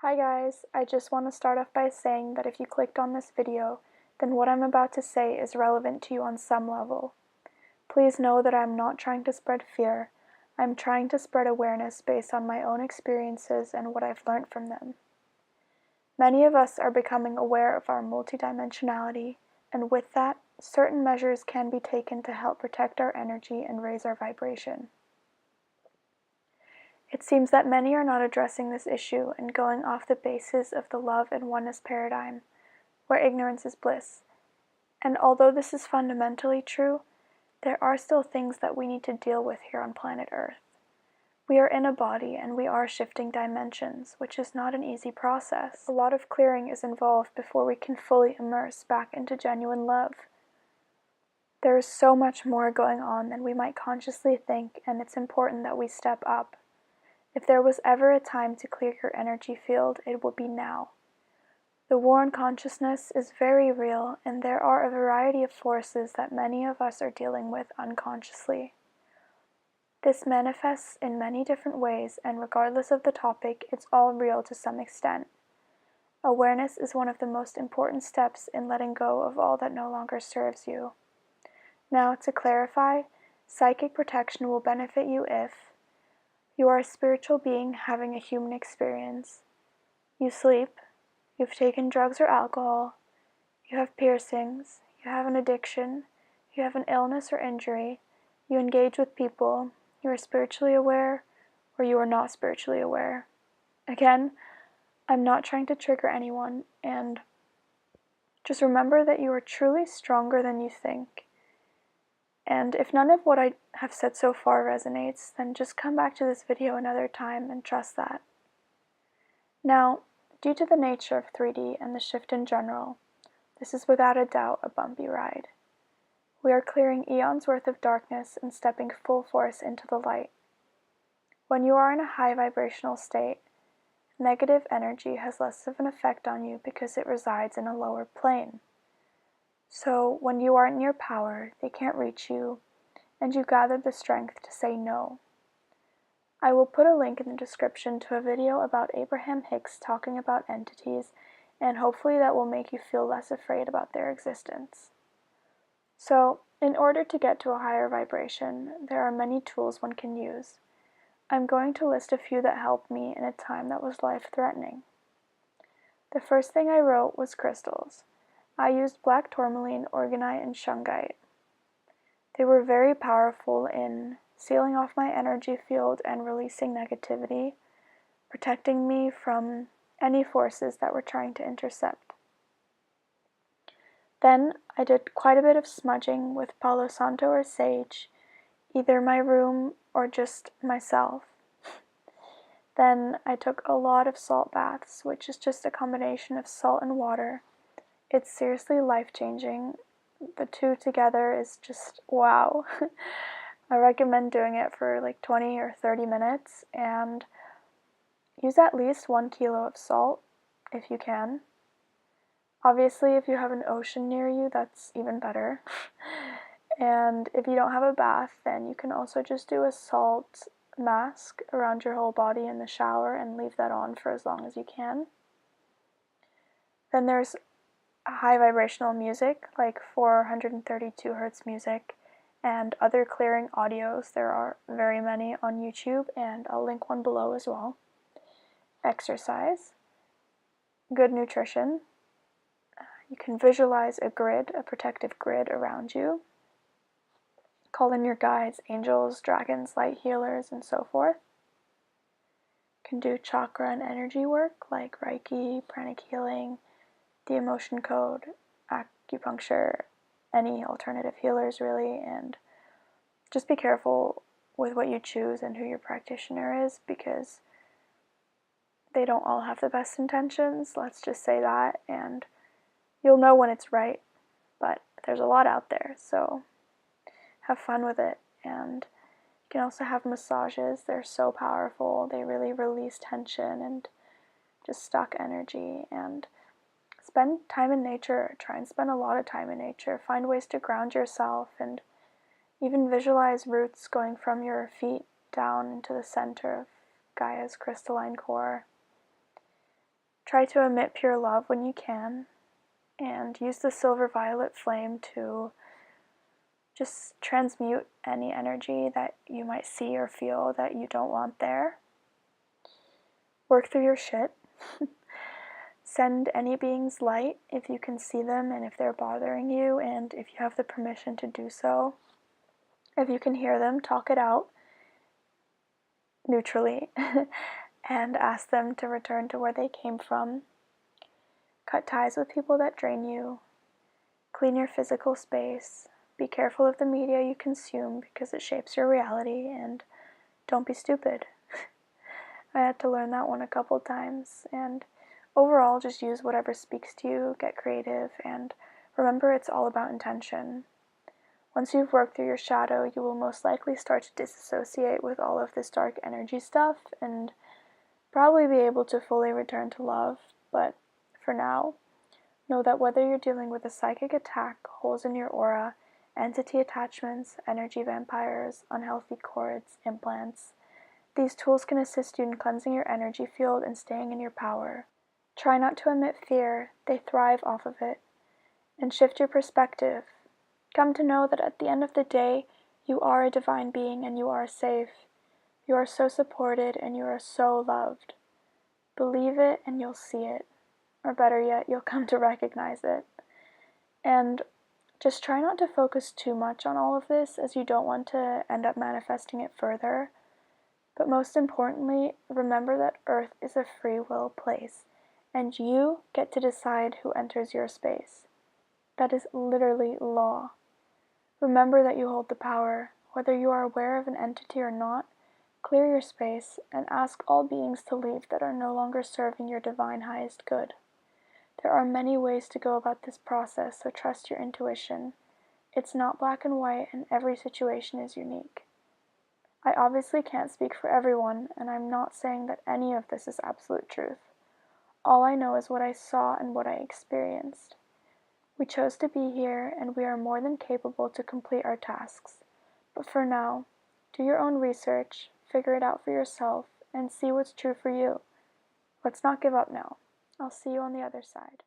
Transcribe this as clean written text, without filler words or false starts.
Hi guys, I just want to start off by saying that if you clicked on this video, then what I'm about to say is relevant to you on some level. Please know that I'm not trying to spread fear. I'm trying to spread awareness based on my own experiences and what I've learned from them. Many of us are becoming aware of our multidimensionality, and with that, certain measures can be taken to help protect our energy and raise our vibration. It seems that many are not addressing this issue and going off the basis of the love and oneness paradigm, where ignorance is bliss. And although this is fundamentally true, there are still things that we need to deal with here on planet Earth. We are in a body and we are shifting dimensions, which is not an easy process. A lot of clearing is involved before we can fully immerse back into genuine love. There is so much more going on than we might consciously think, and it's important that we step up. If there was ever a time to clear your energy field, it would be now. The war on consciousness is very real, and there are a variety of forces that many of us are dealing with unconsciously. This manifests in many different ways, and regardless of the topic, it's all real to some extent. Awareness is one of the most important steps in letting go of all that no longer serves you. Now, to clarify, psychic protection will benefit you if you are a spiritual being having a human experience. You sleep. You've taken drugs or alcohol. You have piercings. You have an addiction. You have an illness or injury. You engage with people. You are spiritually aware, or you are not spiritually aware. Again, I'm not trying to trigger anyone, and just remember that you are truly stronger than you think. And if none of what I have said so far resonates, then just come back to this video another time and trust that. Now, due to the nature of 3D and the shift in general, this is without a doubt a bumpy ride. We are clearing eons worth of darkness and stepping full force into the light. When you are in a high vibrational state, negative energy has less of an effect on you because it resides in a lower plane. So when you are in your power, they can't reach you, and you gather the strength to say no. I will put a link in the description to a video about Abraham Hicks talking about entities, and hopefully that will make you feel less afraid about their existence. So, in order to get to a higher vibration, there are many tools one can use. I'm going to list a few that helped me in a time that was life-threatening. The first thing I wrote was crystals. I used black tourmaline, orgonite, and shungite. They were very powerful in sealing off my energy field and releasing negativity, protecting me from any forces that were trying to intercept. Then I did quite a bit of smudging with Palo Santo or sage, either my room or just myself. Then I took a lot of salt baths, which is just a combination of salt and water. It's seriously life-changing. The two together is just wow. I recommend doing it for like 20 or 30 minutes and use at least 1 kilo of salt if you can. Obviously, if you have an ocean near you, that's even better. And if you don't have a bath, then you can also just do a salt mask around your whole body in the shower and leave that on for as long as you can. Then there's high vibrational music, like 432 hertz music, and other clearing audios. There are very many on YouTube, and I'll link one below as well. Exercise, good nutrition. You can visualize a grid, a protective grid around you. Call in your guides, angels, dragons, light healers, and so forth. You can do chakra and energy work like Reiki, pranic healing, the emotion code, acupuncture, any alternative healers really, and just be careful with what you choose and who your practitioner is because they don't all have the best intentions, let's just say that, and you'll know when it's right, but there's a lot out there, so have fun with it. And you can also have massages. They're so powerful. They really release tension and just stuck energy, and spend time in nature. Try and spend a lot of time in nature. Find ways to ground yourself and even visualize roots going from your feet down into the center of Gaia's crystalline core. Try to emit pure love when you can, and use the silver violet flame to just transmute any energy that you might see or feel that you don't want there. Work through your shit. Send any beings light if you can see them and if they're bothering you, and if you have the permission to do so. If you can hear them, talk it out neutrally and ask them to return to where they came from. Cut ties with people that drain you. Clean your physical space. Be careful of the media you consume because it shapes your reality, and don't be stupid. I had to learn that one a couple times, and overall just use whatever speaks to you, get creative, and remember it's all about intention. Once you've worked through your shadow, you will most likely start to disassociate with all of this dark energy stuff and probably be able to fully return to love, but for now, know that whether you're dealing with a psychic attack, holes in your aura, entity attachments, energy vampires, unhealthy cords, implants, these tools can assist you in cleansing your energy field and staying in your power. Try not to emit fear, they thrive off of it. And shift your perspective. Come to know that at the end of the day, you are a divine being and you are safe. You are so supported and you are so loved. Believe it and you'll see it. Or better yet, you'll come to recognize it. And just try not to focus too much on all of this, as you don't want to end up manifesting it further. But most importantly, remember that Earth is a free will place, and you get to decide who enters your space. That is literally law. Remember that you hold the power. Whether you are aware of an entity or not, clear your space and ask all beings to leave that are no longer serving your divine highest good. There are many ways to go about this process, so trust your intuition. It's not black and white, and every situation is unique. I obviously can't speak for everyone, and I'm not saying that any of this is absolute truth. All I know is what I saw and what I experienced. We chose to be here, and we are more than capable to complete our tasks. But for now, do your own research, figure it out for yourself, and see what's true for you. Let's not give up now. I'll see you on the other side.